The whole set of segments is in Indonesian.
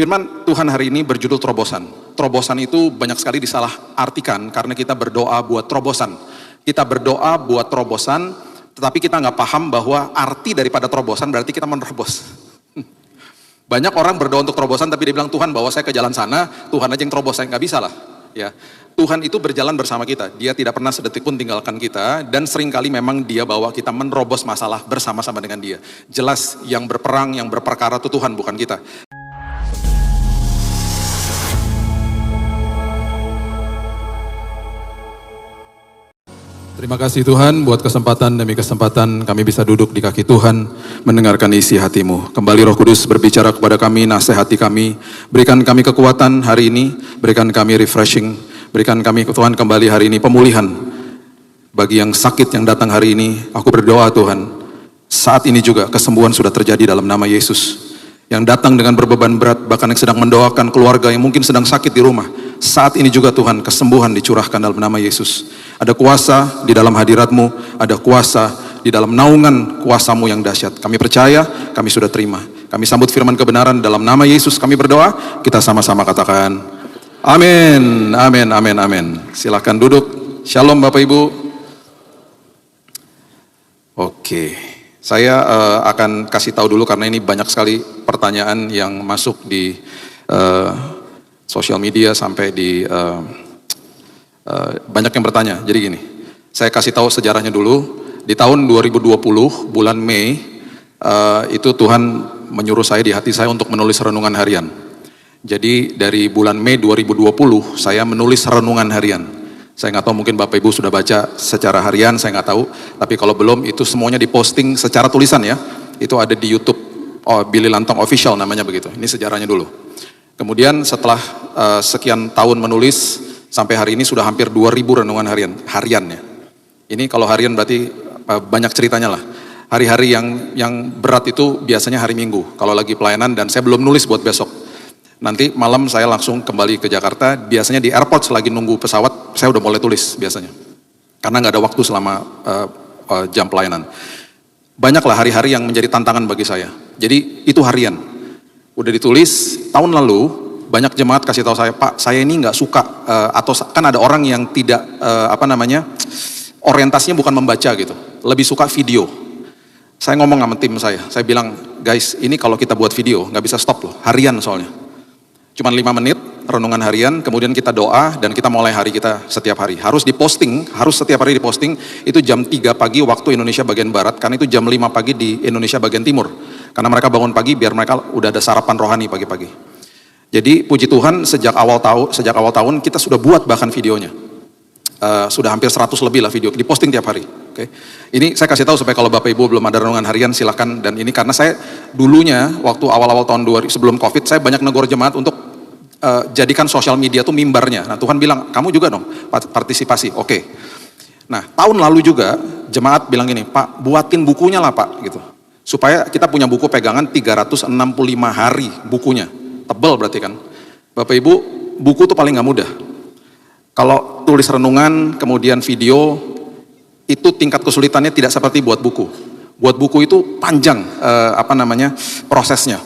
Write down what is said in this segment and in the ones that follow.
Firman Tuhan hari ini berjudul terobosan. Terobosan itu banyak sekali disalah artikan karena kita berdoa buat terobosan. Kita berdoa buat terobosan, tetapi kita nggak paham bahwa arti daripada terobosan berarti kita menerobos. Banyak orang berdoa untuk terobosan tapi dia bilang, Tuhan bawa saya ke jalan sana, Tuhan aja yang terobos, saya nggak bisa lah. Ya, Tuhan itu berjalan bersama kita, dia tidak pernah sedetik pun tinggalkan kita, dan seringkali memang dia bawa kita menerobos masalah bersama-sama dengan dia. Jelas yang berperang, yang berperkara itu Tuhan, bukan kita. Terima kasih Tuhan buat kesempatan demi kesempatan kami bisa duduk di kaki Tuhan mendengarkan isi hatimu. Kembali Roh Kudus berbicara kepada kami, nasihati kami, berikan kami kekuatan hari ini, berikan kami refreshing, berikan kami Tuhan kembali hari ini pemulihan. Bagi yang sakit yang datang hari ini, aku berdoa Tuhan, saat ini juga kesembuhan sudah terjadi dalam nama Yesus. Yang datang dengan berbeban berat, bahkan yang sedang mendoakan keluarga yang mungkin sedang sakit di rumah, saat ini juga Tuhan kesembuhan dicurahkan dalam nama Yesus. Ada kuasa di dalam hadirat-Mu, ada kuasa di dalam naungan kuasa-Mu yang dahsyat. Kami percaya, kami sudah terima. Kami sambut firman kebenaran dalam nama Yesus. Kami berdoa, kita sama-sama katakan amin, amin, amin, amin. Silakan duduk. Shalom Bapak Ibu. Oke, saya akan kasih tahu dulu karena ini banyak sekali pertanyaan yang masuk di sosial media sampai di banyak yang bertanya. Jadi gini, saya kasih tahu sejarahnya dulu. Di tahun 2020 bulan Mei itu Tuhan menyuruh saya di hati saya untuk menulis renungan harian. Jadi dari bulan Mei 2020 saya menulis renungan harian. Saya nggak tahu mungkin Bapak Ibu sudah baca secara harian, saya nggak tahu. Tapi kalau belum itu semuanya diposting secara tulisan ya. Itu ada di YouTube. Oh, Billy Lantong Official namanya begitu. Ini sejarahnya dulu. Kemudian setelah sekian tahun menulis, sampai hari ini sudah hampir 2000 renungan hariannya. Ini kalau harian berarti banyak ceritanya lah. Hari-hari yang berat itu biasanya hari Minggu, kalau lagi pelayanan dan saya belum nulis buat besok. Nanti malam saya langsung kembali ke Jakarta, biasanya di airport selagi nunggu pesawat, saya udah mulai tulis biasanya. Karena nggak ada waktu selama jam pelayanan. Banyaklah hari-hari yang menjadi tantangan bagi saya. Jadi itu harian. Udah ditulis tahun lalu. Banyak jemaat kasih tahu saya, Pak, saya ini nggak suka atau kan ada orang yang tidak orientasinya bukan membaca gitu, lebih suka video. Saya ngomong sama tim saya bilang, guys, ini kalau kita buat video nggak bisa stop loh, harian soalnya. Cuman 5 menit renungan harian, kemudian kita doa dan kita mulai hari kita setiap hari. Harus diposting, harus setiap hari diposting. Itu jam 3 pagi waktu Indonesia bagian barat, karena itu jam 5 pagi di Indonesia bagian timur. Karena mereka bangun pagi biar mereka udah ada sarapan rohani pagi-pagi. Jadi puji Tuhan sejak awal tahun kita sudah buat bahkan videonya. Sudah hampir 100 lebih lah video, diposting tiap hari. Oke. Ini saya kasih tahu supaya kalau Bapak Ibu belum ada renungan harian silakan, dan ini karena saya dulunya waktu awal-awal tahun 2000 sebelum Covid saya banyak negor jemaat untuk jadikan sosial media tuh mimbarnya. Nah Tuhan bilang, kamu juga dong partisipasi. Oke. Nah tahun lalu juga jemaat bilang gini, Pak buatin bukunya lah Pak gitu. Supaya kita punya buku pegangan 365 hari bukunya. Tebal berarti kan. Bapak Ibu, buku tuh paling gak mudah. Kalau tulis renungan, kemudian video, itu tingkat kesulitannya tidak seperti buat buku. Buat buku itu panjang, prosesnya.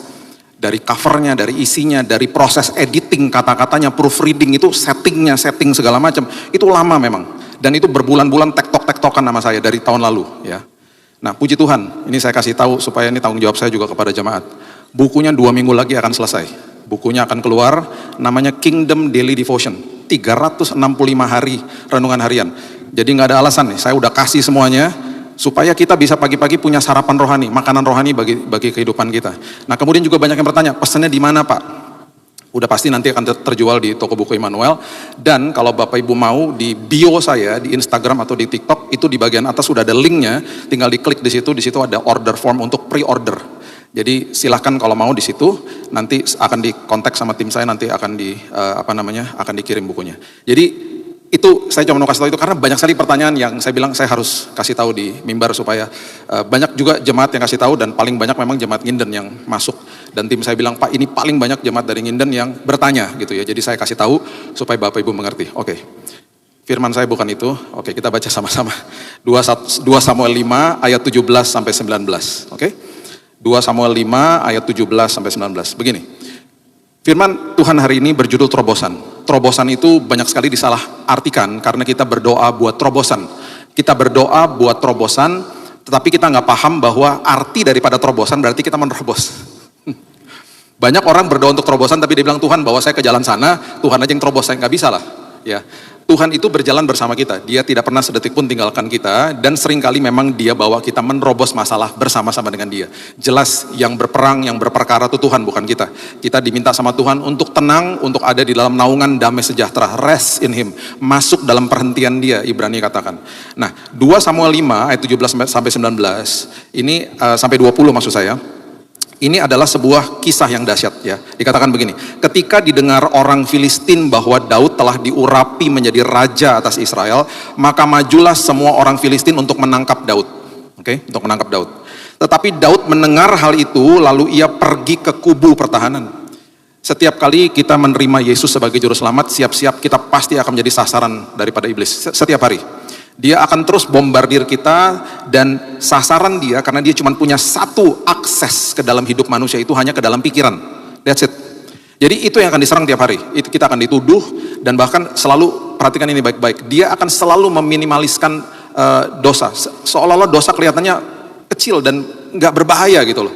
Dari covernya, dari isinya, dari proses editing kata-katanya, proofreading itu setting segala macam. Itu lama memang. Dan itu berbulan-bulan tektok-tektokan sama saya dari tahun lalu. Ya. Nah puji Tuhan, ini saya kasih tahu supaya ini tanggung jawab saya juga kepada jemaat. Bukunya 2 minggu lagi akan selesai. Bukunya akan keluar, namanya Kingdom Daily Devotion. 365 hari renungan harian. Jadi nggak ada alasan nih, saya udah kasih semuanya supaya kita bisa pagi-pagi punya sarapan rohani, makanan rohani bagi kehidupan kita. Nah kemudian juga banyak yang bertanya, pesannya di mana Pak? Udah pasti nanti akan terjual di toko buku Immanuel. Dan kalau Bapak Ibu mau di bio saya di Instagram atau di TikTok itu di bagian atas sudah ada linknya, tinggal diklik di situ ada order form untuk pre-order. Jadi silahkan kalau mau di situ, nanti akan dikontak sama tim saya, nanti akan akan dikirim bukunya. Jadi itu saya cuma mau kasih tahu itu karena banyak sekali pertanyaan yang saya bilang saya harus kasih tahu di mimbar supaya banyak juga jemaat yang kasih tahu dan paling banyak memang jemaat Nginden yang masuk. Dan tim saya bilang, Pak ini paling banyak jemaat dari Nginden yang bertanya gitu ya. Jadi saya kasih tahu supaya Bapak Ibu mengerti. Oke. Firman saya bukan itu. Oke, kita baca sama-sama. 2 Samuel 5 ayat 17 sampai 19. Oke. 2 Samuel 5 ayat 17 sampai 19. Begini. Firman Tuhan hari ini berjudul terobosan. Terobosan itu banyak sekali disalah artikan karena kita berdoa buat terobosan. Kita berdoa buat terobosan, tetapi kita nggak paham bahwa arti daripada terobosan berarti kita menerobos. Banyak orang berdoa untuk terobosan tapi dia bilang, Tuhan bawa saya ke jalan sana, Tuhan aja yang terobos, saya nggak bisa lah. Ya, Tuhan itu berjalan bersama kita, dia tidak pernah sedetik pun tinggalkan kita, dan seringkali memang dia bawa kita menerobos masalah bersama-sama dengan dia. Jelas yang berperang, yang berperkara itu Tuhan, bukan kita. Kita diminta sama Tuhan untuk tenang, untuk ada di dalam naungan damai sejahtera, rest in Him, masuk dalam perhentian dia, Ibrani katakan. Nah, 2 Samuel 5 ayat 17 sampai 19, ini sampai 20 maksud saya. Ini adalah sebuah kisah yang dahsyat ya. Dikatakan begini, ketika didengar orang Filistin bahwa Daud telah diurapi menjadi raja atas Israel, maka majulah semua orang Filistin untuk menangkap Daud. Oke, untuk menangkap Daud. Tetapi Daud mendengar hal itu, lalu ia pergi ke kubu pertahanan. Setiap kali kita menerima Yesus sebagai juru selamat, siap-siap kita pasti akan menjadi sasaran daripada iblis. Setiap hari. Dia akan terus bombardir kita, dan sasaran dia karena dia cuma punya satu akses ke dalam hidup manusia, itu hanya ke dalam pikiran. That's it. Jadi itu yang akan diserang tiap hari. Itu kita akan dituduh, dan bahkan selalu, perhatikan ini baik-baik, dia akan selalu meminimaliskan dosa. Seolah-olah dosa kelihatannya kecil dan nggak berbahaya gitu loh.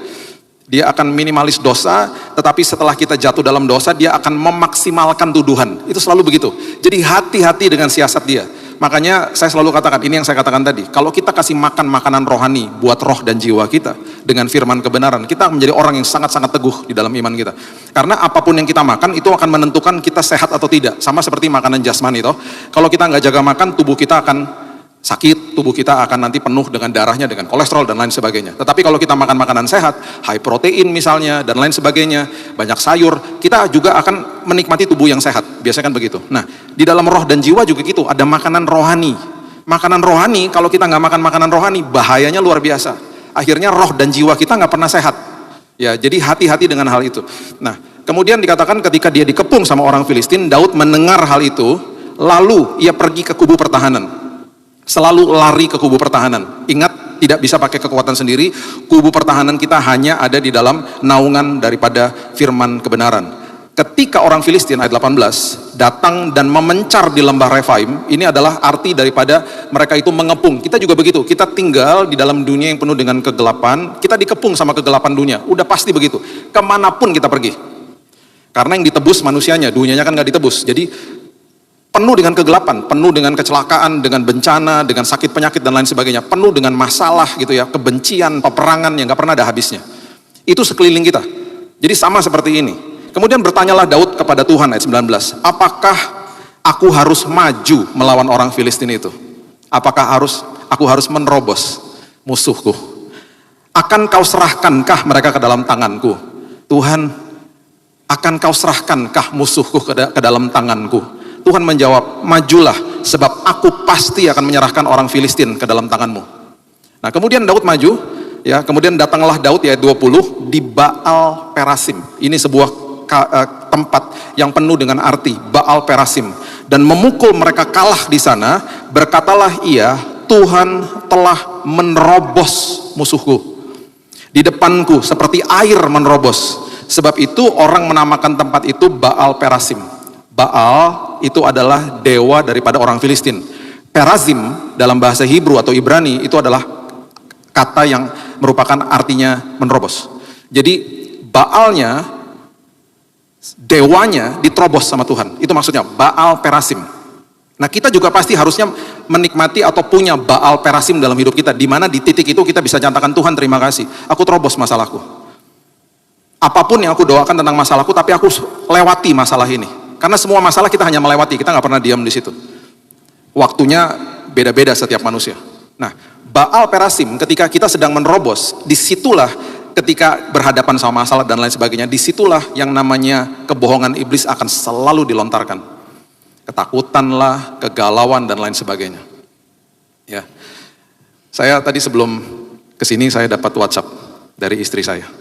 Dia akan minimalis dosa, tetapi setelah kita jatuh dalam dosa, dia akan memaksimalkan tuduhan. Itu selalu begitu. Jadi hati-hati dengan siasat dia. Makanya saya selalu katakan, ini yang saya katakan tadi, kalau kita kasih makan makanan rohani buat roh dan jiwa kita dengan firman kebenaran, kita akan menjadi orang yang sangat-sangat teguh di dalam iman kita. Karena apapun yang kita makan itu akan menentukan kita sehat atau tidak. Sama seperti makanan jasmani itu. Kalau kita nggak jaga makan, tubuh kita akan sakit, tubuh kita akan nanti penuh dengan darahnya, dengan kolesterol dan lain sebagainya. Tetapi kalau kita makan makanan sehat, high protein misalnya dan lain sebagainya, banyak sayur, kita juga akan menikmati tubuh yang sehat. Biasanya kan begitu. Nah, di dalam roh dan jiwa juga gitu, ada makanan rohani. Makanan rohani, kalau kita nggak makan makanan rohani, bahayanya luar biasa. Akhirnya roh dan jiwa kita nggak pernah sehat. Ya, jadi hati-hati dengan hal itu. Nah, kemudian dikatakan ketika dia dikepung sama orang Filistin, Daud mendengar hal itu, lalu ia pergi ke kubu pertahanan. Selalu lari ke kubu pertahanan. Ingat, tidak bisa pakai kekuatan sendiri. Kubu pertahanan kita hanya ada di dalam naungan daripada firman kebenaran. Ketika orang Filistin, ayat 18, datang dan memencar di lembah Refaim, ini adalah arti daripada mereka itu mengepung. Kita juga begitu, kita tinggal di dalam dunia yang penuh dengan kegelapan, kita dikepung sama kegelapan dunia, udah pasti begitu. Kemanapun kita pergi. Karena yang ditebus manusianya, dunianya kan gak ditebus. Jadi penuh dengan kegelapan, penuh dengan kecelakaan, dengan bencana, dengan sakit penyakit dan lain sebagainya, penuh dengan masalah gitu ya, kebencian, peperangan yang gak pernah ada habisnya. Itu sekeliling kita. Jadi sama seperti ini. Kemudian bertanyalah Daud kepada Tuhan, ayat 19, apakah aku harus maju melawan orang Filistin itu? Apakah aku harus menerobos musuhku? Akan kau serahkankah mereka ke dalam tanganku? Tuhan, akan kau serahkankah musuhku ke dalam tanganku? Tuhan menjawab, majulah, sebab aku pasti akan menyerahkan orang Filistin ke dalam tanganmu. Nah, kemudian Daud maju, ya, kemudian datanglah Daud, ya, 20, di Baal Perasim. Ini sebuah tempat yang penuh dengan arti, Baal Perasim, dan memukul mereka kalah di sana. Berkatalah ia, Tuhan telah menerobos musuhku di depanku seperti air menerobos. Sebab itu orang menamakan tempat itu Baal Perasim. Baal itu adalah dewa daripada orang Filistin. Perazim dalam bahasa Hebrew atau Ibrani itu adalah kata yang merupakan artinya menerobos. Jadi Baalnya, dewanya diterobos sama Tuhan. Itu maksudnya Baal Perasim. Nah, kita juga pasti harusnya menikmati atau punya Baal Perasim dalam hidup kita, di mana di titik itu kita bisa nyatakan, Tuhan terima kasih, aku terobos masalahku. Apapun yang aku doakan tentang masalahku, tapi aku lewati masalah ini. Karena semua masalah kita hanya melewati, kita nggak pernah diam di situ. Waktunya beda-beda setiap manusia. Nah, Baal Perasim ketika kita sedang menerobos, disitulah ketika berhadapan sama masalah dan lain sebagainya, disitulah yang namanya kebohongan iblis akan selalu dilontarkan. Ketakutanlah, kegalauan dan lain sebagainya. Ya, saya tadi sebelum kesini saya dapat WhatsApp dari istri saya.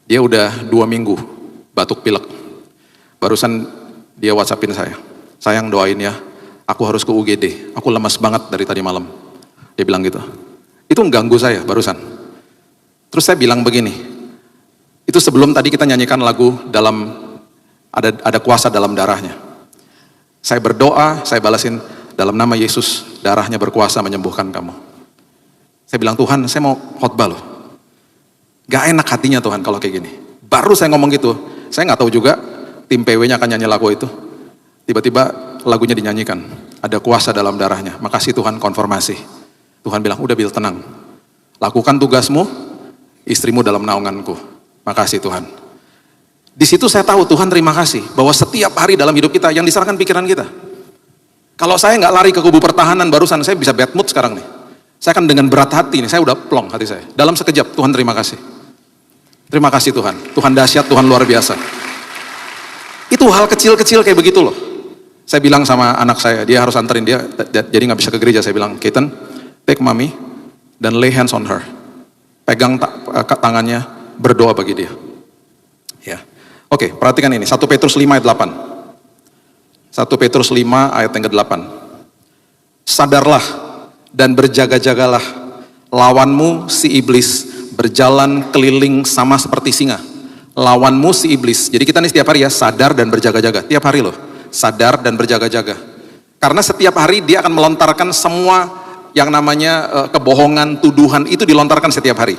Dia udah 2 minggu batuk pilek. Barusan dia WhatsAppin saya, sayang doain ya, aku harus ke UGD, aku lemas banget dari tadi malam. Dia bilang gitu. Itu mengganggu saya barusan. Terus saya bilang begini, itu sebelum tadi kita nyanyikan lagu dalam Ada kuasa dalam darahnya. Saya berdoa, saya balasin, dalam nama Yesus, darahnya berkuasa menyembuhkan kamu. Saya bilang, Tuhan, saya mau khotbah loh. Gak enak hatinya Tuhan kalau kayak gini. Baru saya ngomong gitu, saya gak tahu juga tim PW-nya akan nyanyi lagu itu. Tiba-tiba lagunya dinyanyikan. Ada kuasa dalam darahnya. Makasih Tuhan, konfirmasi. Tuhan bilang, udah Bil, tenang. Lakukan tugasmu, istrimu dalam naunganku. Makasih Tuhan. Di situ saya tahu Tuhan terima kasih bahwa setiap hari dalam hidup kita yang diserahkan pikiran kita. Kalau saya nggak lari ke kubu pertahanan barusan, saya bisa bad mood sekarang nih. Saya akan dengan berat hati nih, saya udah plong hati saya. Dalam sekejap, Tuhan terima kasih. Terima kasih Tuhan. Tuhan dahsyat, Tuhan luar biasa. Itu hal kecil-kecil kayak begitu loh. Saya bilang sama anak saya, dia harus anterin dia, jadi nggak bisa ke gereja. Saya bilang, Keaton, take mommy dan lay hands on her. Pegang tangannya, berdoa bagi dia. Ya. Oke, perhatikan ini, 1 Petrus 5 ayat 8. 1 Petrus 5 ayat yang ke-8. Sadarlah dan berjaga-jagalah, lawanmu si iblis berjalan keliling sama seperti singa. Lawanmu si iblis. Jadi kita nih setiap hari ya sadar dan berjaga-jaga. Tiap hari loh, sadar dan berjaga-jaga. Karena setiap hari dia akan melontarkan semua yang namanya kebohongan, tuduhan, itu dilontarkan setiap hari.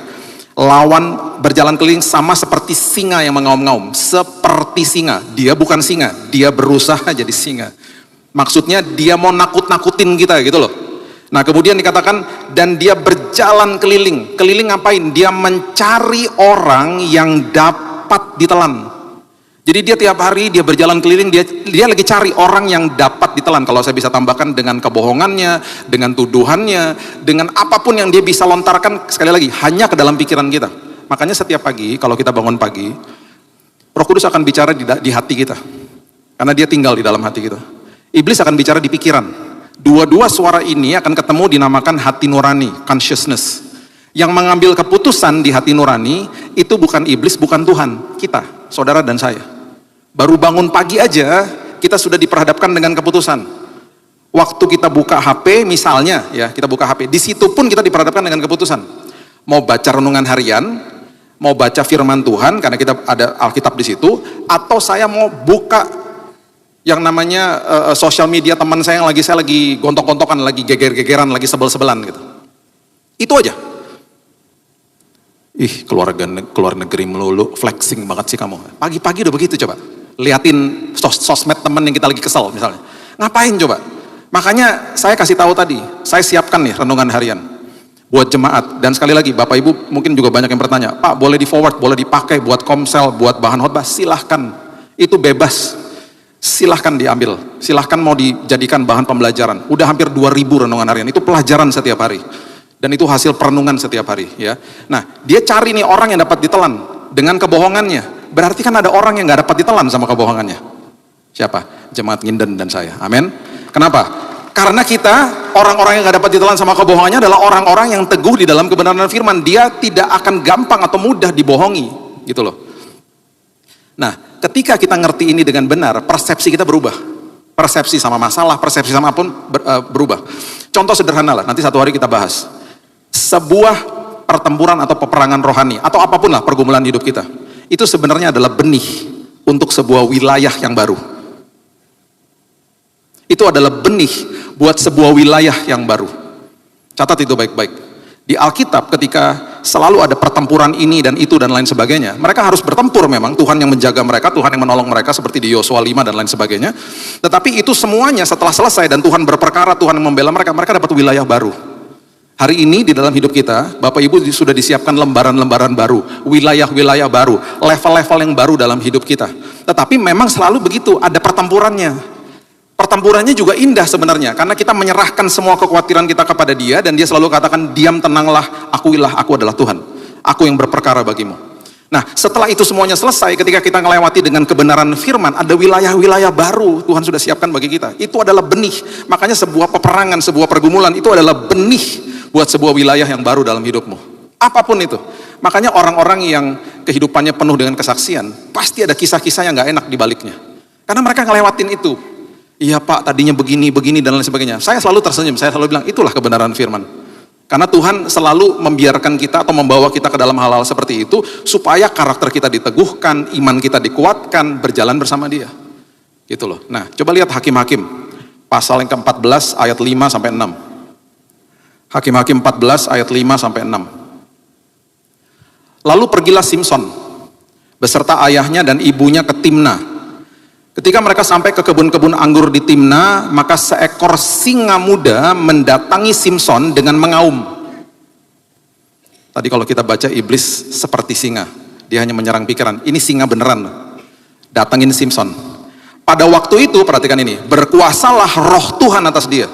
Lawan berjalan keliling sama seperti singa yang mengaum-ngaum. Seperti singa, dia bukan singa, dia berusaha jadi singa. Maksudnya dia mau nakut-nakutin kita gitu loh. Nah kemudian dikatakan, dan dia berjalan keliling. Keliling ngapain? Dia mencari orang yang dapat ditelan. Jadi dia tiap hari dia berjalan keliling, dia lagi cari orang yang dapat ditelan. Kalau saya bisa tambahkan dengan kebohongannya, dengan tuduhannya, dengan apapun yang dia bisa lontarkan, sekali lagi hanya ke dalam pikiran kita. Makanya setiap pagi kalau kita bangun pagi, Roh Kudus akan bicara di hati kita. Karena dia tinggal di dalam hati kita. Iblis akan bicara di pikiran. Dua-dua suara ini akan ketemu dinamakan hati nurani, consciousness. Yang mengambil keputusan di hati nurani itu bukan iblis, bukan Tuhan, kita, saudara dan saya. Baru bangun pagi aja kita sudah diperhadapkan dengan keputusan. Waktu kita buka HP misalnya, ya kita buka HP, di situ pun kita diperhadapkan dengan keputusan. Mau baca renungan harian, mau baca firman Tuhan karena kita ada Alkitab di situ, atau saya mau buka yang namanya sosial media teman saya yang saya lagi gontok-gontokan, lagi geger-gegeran, lagi sebel-sebelan gitu. Itu aja. Ih, keluar negeri melulu, flexing banget sih kamu. Pagi-pagi udah begitu coba. Liatin sosmed temen yang kita lagi kesel misalnya. Ngapain coba? Makanya saya kasih tahu tadi, saya siapkan nih renungan harian buat jemaat. Dan sekali lagi, Bapak Ibu mungkin juga banyak yang bertanya, Pak boleh di forward, boleh dipakai buat komsel, buat bahan khotbah, silahkan. Itu bebas. Silahkan diambil. Silahkan mau dijadikan bahan pembelajaran. Udah hampir 2000 renungan harian, itu pelajaran setiap hari. Dan itu hasil perenungan setiap hari ya. Nah, dia cari nih orang yang dapat ditelan dengan kebohongannya. Berarti kan ada orang yang gak dapat ditelan sama kebohongannya. Siapa? Jemaat Nginden dan saya. Amin. Kenapa? Karena kita, orang-orang yang gak dapat ditelan sama kebohongannya adalah orang-orang yang teguh di dalam kebenaran firman. Dia tidak akan gampang atau mudah dibohongi. Gitu loh. Nah, ketika kita ngerti ini dengan benar, persepsi kita berubah. Persepsi sama masalah, persepsi sama apapun berubah. Contoh sederhana lah, nanti satu hari kita bahas. Sebuah pertempuran atau peperangan rohani atau apapun lah pergumulan hidup kita, itu sebenarnya adalah benih untuk sebuah wilayah yang baru. Itu adalah benih buat sebuah wilayah yang baru. Catat itu baik-baik. Di Alkitab ketika selalu ada pertempuran ini dan itu dan lain sebagainya, mereka harus bertempur memang, Tuhan yang menjaga mereka, Tuhan yang menolong mereka seperti di Yosua 5 dan lain sebagainya. Tetapi itu semuanya setelah selesai dan Tuhan berperkara, Tuhan yang membela mereka, mereka dapat wilayah baru. Hari ini di dalam hidup kita, Bapak Ibu sudah disiapkan lembaran-lembaran baru, wilayah-wilayah baru, level-level yang baru dalam hidup kita. Tetapi memang selalu begitu, ada pertempurannya. Pertempurannya juga indah sebenarnya, karena kita menyerahkan semua kekhawatiran kita kepada Dia, dan Dia selalu katakan, diam tenanglah, akuilah, aku adalah Tuhan. Aku yang berperkara bagimu. Nah, setelah itu semuanya selesai, ketika kita melewati dengan kebenaran firman, ada wilayah-wilayah baru Tuhan sudah siapkan bagi kita. Itu adalah benih. Makanya sebuah peperangan, sebuah pergumulan, itu adalah benih buat sebuah wilayah yang baru dalam hidupmu. Apapun itu. Makanya orang-orang yang kehidupannya penuh dengan kesaksian, pasti ada kisah-kisah yang gak enak di baliknya. Karena mereka ngelewatin itu. Iya Pak, tadinya begini, dan lain sebagainya. Saya selalu tersenyum, saya selalu bilang, itulah kebenaran firman. Karena Tuhan selalu membiarkan kita atau membawa kita ke dalam hal-hal seperti itu supaya karakter kita diteguhkan, iman kita dikuatkan, berjalan bersama Dia. Gitu loh. Nah, coba lihat Hakim-Hakim pasal yang ke-14 ayat 5 sampai 6. Hakim-Hakim 14 ayat 5 sampai 6. Lalu pergilah Simson beserta ayahnya dan ibunya ke Timna. Ketika mereka sampai ke kebun-kebun anggur di Timna, maka seekor singa muda mendatangi Simson dengan mengaum. Tadi kalau kita baca iblis seperti singa, dia hanya menyerang pikiran. Ini singa beneran, datangin Simson. Pada waktu itu, perhatikan ini, berkuasalah roh Tuhan atas dia.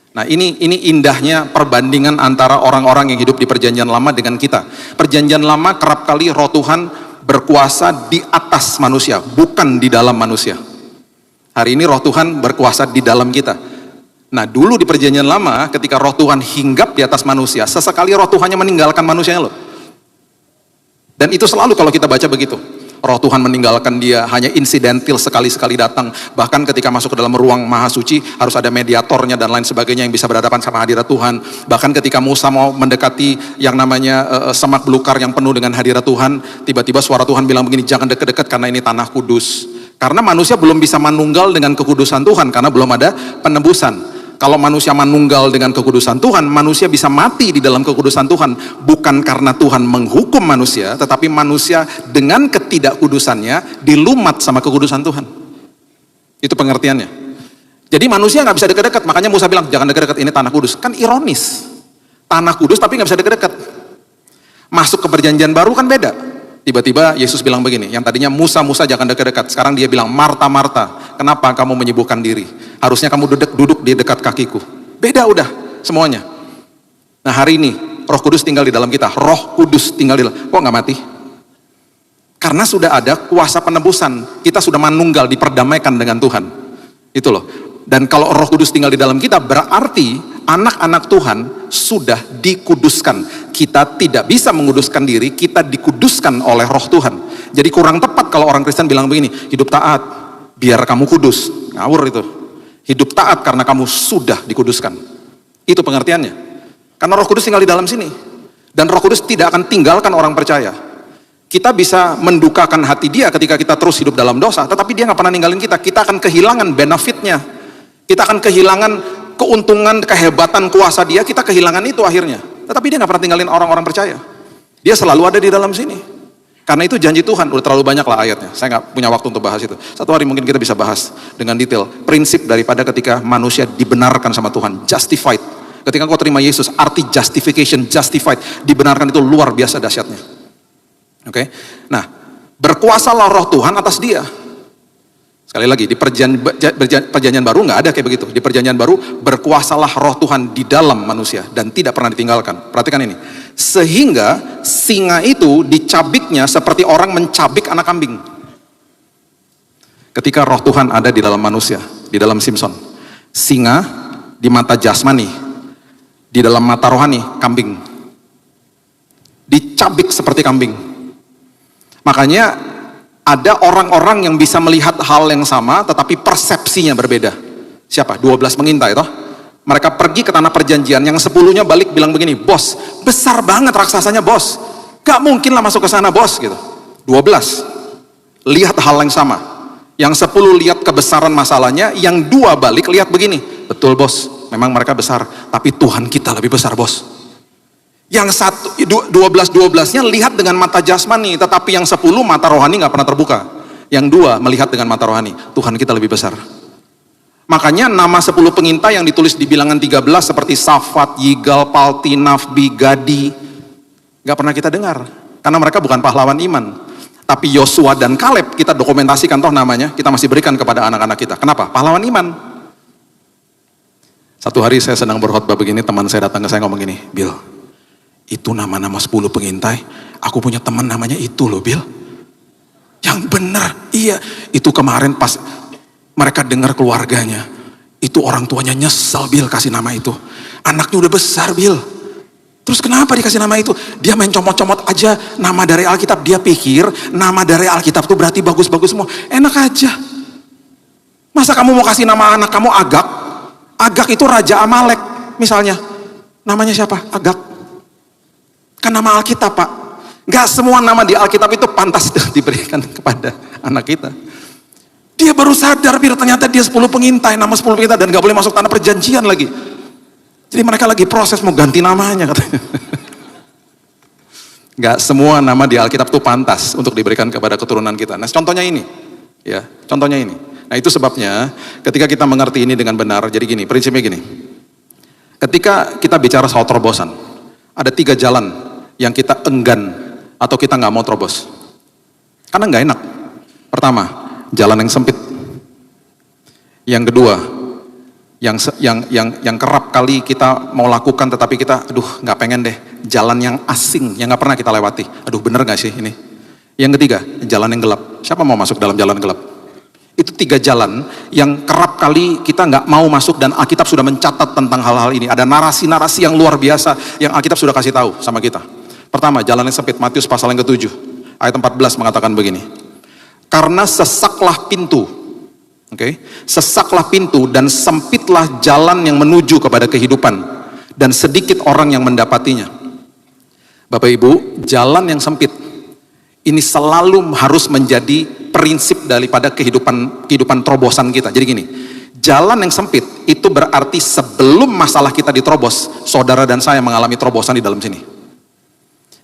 Nah ini indahnya perbandingan antara orang-orang yang hidup di perjanjian lama dengan kita. Perjanjian lama kerap kali roh Tuhan berkuasa di atas manusia, bukan di dalam manusia. Hari ini roh Tuhan berkuasa di dalam kita. Nah dulu di perjanjian lama ketika roh Tuhan hinggap di atas manusia, sesekali roh Tuhannya meninggalkan manusianya loh. Dan itu selalu kalau kita baca begitu. Roh Tuhan meninggalkan dia, hanya insidental sekali-sekali datang. Bahkan ketika masuk ke dalam ruang maha suci, harus ada mediatornya dan lain sebagainya yang bisa berhadapan sama hadirat Tuhan. Bahkan ketika Musa mau mendekati yang namanya semak belukar yang penuh dengan hadirat Tuhan, tiba-tiba suara Tuhan bilang begini, jangan dekat-dekat karena ini tanah kudus. Karena manusia belum bisa manunggal dengan kekudusan Tuhan, karena belum ada penebusan. Kalau manusia manunggal dengan kekudusan Tuhan, manusia bisa mati di dalam kekudusan Tuhan. Bukan karena Tuhan menghukum manusia, tetapi manusia dengan ketidakkudusannya dilumat sama kekudusan Tuhan. Itu pengertiannya. Jadi manusia nggak bisa dekat-dekat, makanya Musa bilang jangan dekat-dekat, ini tanah kudus. Kan ironis, tanah kudus tapi nggak bisa dekat-dekat. Masuk ke perjanjian baru kan beda. Tiba-tiba Yesus bilang begini, yang tadinya Musa jangan dekat-dekat, sekarang dia bilang Marta, kenapa kamu menyibukkan diri? Harusnya kamu duduk di dekat kakiku. Beda udah semuanya. Nah hari ini Roh Kudus tinggal di dalam kita. Roh Kudus tinggal di dalam. Kok nggak mati? Karena sudah ada kuasa penebusan. Kita sudah manunggal, diperdamaikan dengan Tuhan. Itu loh. Dan kalau Roh Kudus tinggal di dalam kita, berarti anak-anak Tuhan sudah dikuduskan. Kita tidak bisa menguduskan diri, kita dikuduskan oleh Roh Tuhan. Jadi kurang tepat kalau orang Kristen bilang begini, hidup taat, biar kamu kudus. Ngawur itu. Hidup taat karena kamu sudah dikuduskan. Itu pengertiannya. Karena Roh Kudus tinggal di dalam sini. Dan Roh Kudus tidak akan tinggalkan orang percaya. Kita bisa mendukakan hati dia ketika kita terus hidup dalam dosa, tetapi dia nggak pernah ninggalin kita. Kita akan kehilangan benefitnya. Kita akan kehilangan keuntungan, kehebatan, kuasa dia, kita kehilangan itu akhirnya. Tetapi dia nggak pernah tinggalin orang-orang percaya. Dia selalu ada di dalam sini. Karena itu janji Tuhan, udah terlalu banyak lah ayatnya. Saya nggak punya waktu untuk bahas itu. Satu hari mungkin kita bisa bahas dengan detail. Prinsip daripada ketika manusia dibenarkan sama Tuhan, justified. Ketika kau terima Yesus, arti justification, justified, dibenarkan itu luar biasa dahsyatnya. Oke? Nah, berkuasalah roh Tuhan atas dia. Sekali lagi, di perjanjian baru nggak ada kayak begitu. Di perjanjian baru, berkuasalah roh Tuhan di dalam manusia dan tidak pernah ditinggalkan. Perhatikan ini. Sehingga singa itu dicabiknya seperti orang mencabik anak kambing. Ketika roh Tuhan ada di dalam manusia, di dalam Simson. Singa di mata jasmani, di dalam mata rohani, kambing. Dicabik seperti kambing. Makanya ada orang-orang yang bisa melihat hal yang sama, tetapi persepsinya berbeda. Siapa? 12 pengintai toh? Mereka pergi ke tanah perjanjian, yang 10-nya balik bilang begini, bos, besar banget raksasanya bos, gak mungkin lah masuk ke sana bos, gitu. 12 lihat hal yang sama, yang 10 lihat kebesaran masalahnya, yang 2 balik lihat begini, betul bos, memang mereka besar, tapi Tuhan kita lebih besar bos. Yang 12-12-nya lihat dengan mata jasmani, tetapi yang 10 mata rohani gak pernah terbuka. Yang 2 melihat dengan mata rohani, Tuhan kita lebih besar. Makanya nama 10 pengintai yang ditulis di bilangan 13 seperti Safat, Yigal, Palti, Nafbi, Gadi, gak pernah kita dengar. Karena mereka bukan pahlawan iman. Tapi Yosua dan Kaleb kita dokumentasikan toh namanya, kita masih berikan kepada anak-anak kita. Kenapa? Pahlawan iman. Satu hari saya sedang berkhotbah begini, teman saya datang ke saya ngomong gini, Bill, itu nama-nama 10 pengintai, aku punya teman namanya itu loh Bill. Yang benar, iya. Itu kemarin pas mereka dengar keluarganya, itu orang tuanya nyesel Bill kasih nama itu. Anaknya udah besar Bill. Terus kenapa dikasih nama itu? Dia main comot-comot aja nama dari Alkitab. Dia pikir nama dari Alkitab itu berarti bagus-bagus semua. Enak aja. Masa kamu mau kasih nama anak kamu Agag? Agag itu Raja Amalek misalnya. Namanya siapa? Agak. Kan nama Alkitab, Pak. Gak semua nama di Alkitab itu pantas diberikan kepada anak kita. Dia baru sadar, ternyata dia 10 pengintai, nama 10 pengintai, dan gak boleh masuk tanah perjanjian lagi. Jadi mereka lagi proses mau ganti namanya katanya. Gak semua nama di Alkitab itu pantas untuk diberikan kepada keturunan kita. Nah, contohnya ini. Ya, contohnya ini. Nah, itu sebabnya ketika kita mengerti ini dengan benar, jadi gini, prinsipnya gini. Ketika kita bicara soal terobosan, ada 3 jalan yang kita enggan atau kita nggak mau terobos. Karena nggak enak. Pertama, jalan yang sempit. Yang kedua, yang kerap kali kita mau lakukan tetapi kita, aduh nggak pengen deh, jalan yang asing yang nggak pernah kita lewati. Aduh bener nggak sih ini? Yang ketiga, jalan yang gelap. Siapa mau masuk dalam jalan gelap? Itu 3 jalan yang kerap kali kita nggak mau masuk, dan Alkitab sudah mencatat tentang hal-hal ini. Ada narasi-narasi yang luar biasa yang Alkitab sudah kasih tahu sama kita. Pertama, jalan yang sempit. Matius pasal yang ke-7 ayat 14 mengatakan begini. Karena sesaklah pintu, sesaklah pintu dan sempitlah jalan yang menuju kepada kehidupan, dan sedikit orang yang mendapatinya. Bapak Ibu, jalan yang sempit ini selalu harus menjadi prinsip daripada kehidupan terobosan kita. Jadi gini, jalan yang sempit itu berarti sebelum masalah kita diterobos, saudara dan saya mengalami terobosan di dalam sini.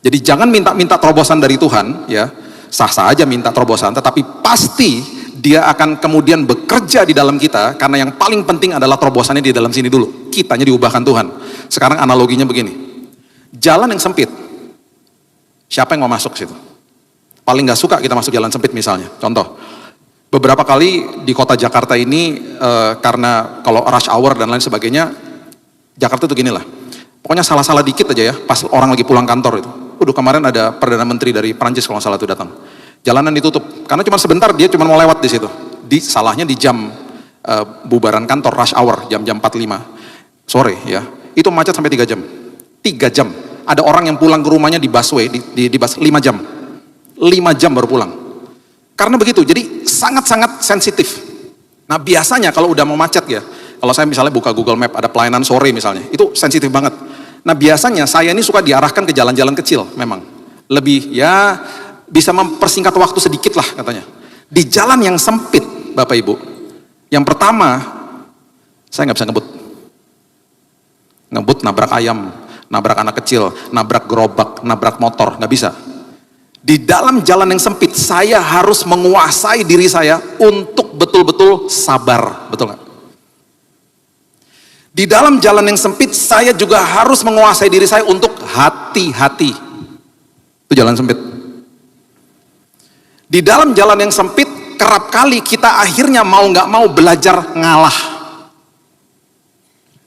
Jadi jangan minta terobosan dari Tuhan, ya, sah-sah aja minta terobosan, tetapi pasti dia akan kemudian bekerja di dalam kita, karena yang paling penting adalah terobosannya di dalam sini dulu. Kitanya diubahkan Tuhan. Sekarang analoginya begini, jalan yang sempit, siapa yang mau masuk situ? Paling gak suka kita masuk jalan sempit misalnya. Contoh, beberapa kali di kota Jakarta ini, karena kalau rush hour dan lain sebagainya, Jakarta tuh gini lah, pokoknya salah-salah dikit aja ya, pas orang lagi pulang kantor itu. Kemarin ada Perdana Menteri dari Perancis kalau nggak salah itu datang. Jalanan ditutup, karena cuma sebentar, dia cuma mau lewat di situ. Salahnya di jam bubaran kantor, rush hour, jam-jam 45 sore ya. Itu macet sampai 3 jam. 3 jam. Ada orang yang pulang ke rumahnya di busway, di bus 5 jam. 5 jam baru pulang. Karena begitu, jadi sangat-sangat sensitif. Nah biasanya kalau udah mau macet ya, kalau saya misalnya buka Google Map, ada pelayanan sore misalnya, itu sensitif banget. Nah biasanya saya ini suka diarahkan ke jalan-jalan kecil, memang lebih ya bisa mempersingkat waktu sedikit lah katanya. Di jalan yang sempit, Bapak Ibu, yang pertama saya nggak bisa ngebut nabrak ayam, nabrak anak kecil, nabrak gerobak, nabrak motor, nggak bisa. Di dalam jalan yang sempit, saya harus menguasai diri saya untuk betul-betul sabar, betul nggak? Di dalam jalan yang sempit, saya juga harus menguasai diri saya untuk hati-hati. Itu jalan sempit. Di dalam jalan yang sempit, kerap kali kita akhirnya mau nggak mau belajar ngalah.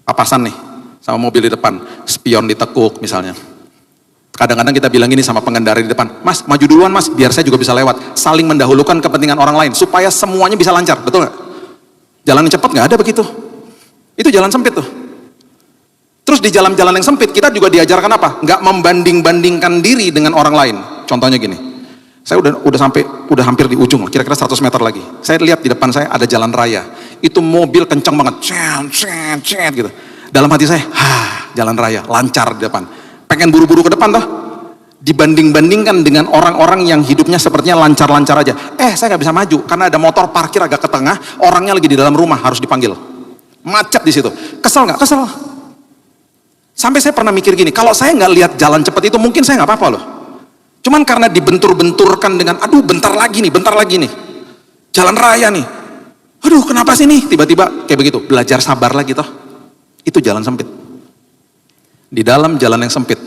Papasan nih, sama mobil di depan, spion ditekuk misalnya. Kadang-kadang kita bilang gini sama pengendara di depan, mas maju duluan mas, biar saya juga bisa lewat. Saling mendahulukan kepentingan orang lain, supaya semuanya bisa lancar, betul nggak? Jalan yang cepat nggak ada begitu. Itu jalan sempit tuh. Terus di jalan-jalan yang sempit kita juga diajarkan apa? Nggak membanding-bandingkan diri dengan orang lain. Contohnya gini, saya udah hampir di ujung, kira-kira 100 meter lagi. Saya lihat di depan saya ada jalan raya. Itu mobil kencang banget, cet gitu. Dalam hati saya, jalan raya lancar di depan. Pengen buru-buru ke depan toh. Dibanding-bandingkan dengan orang-orang yang hidupnya sepertinya lancar-lancar aja. Saya nggak bisa maju karena ada motor parkir agak ke tengah, orangnya lagi di dalam rumah harus dipanggil. Macet di situ. Kesel nggak? Kesel. Sampai saya pernah mikir gini, kalau saya nggak lihat jalan cepat itu mungkin saya nggak apa-apa loh. Cuman karena dibentur-benturkan dengan, aduh bentar lagi nih, jalan raya nih. Aduh kenapa sih nih? Tiba-tiba kayak begitu. Belajar sabar lagi toh. Itu jalan sempit. Di dalam jalan yang sempit,